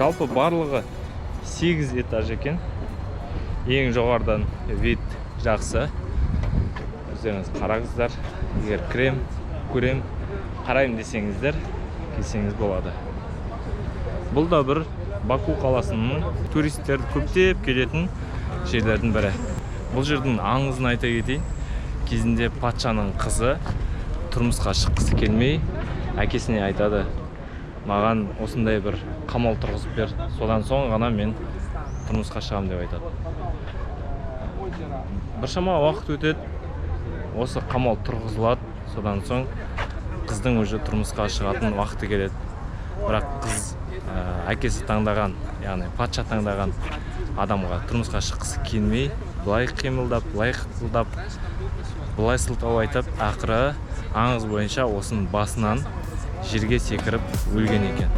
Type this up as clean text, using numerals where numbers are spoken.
Жалпы барлығы 8 этаж екен. Ең жоғардан вид жақсы. Өздеріңіз қараңыздар. Егер көрем, қарайым десеңіздер, келсеңіз болады. Бұл да бір Баку қаласының туристер көптеп келетін жерлердің бірі. Бұл жердің аңызын айта кетейін. Кезінде патшаның қызы тұрмысқа шыққысы келмей, әкесіне айтады: маған осындай бір қамал тұрғызып бер, содан соң ғана мен тұрмысқа шығам деп айтады. Біршама уақыт өтеді, осы қамал тұрғызылады, содан соң қыздың уже тұрмысқа шығатын уақыты келеді. Бірақ қыз әкесі таңдаған, яғни патша таңдаған адамға тұрмысқа шыққысы келмей, былай қимылдап, былай қылдап, былай сылтау айтып, ақыры аңыз бойынша осының басынан жерге секіріп өлген екен.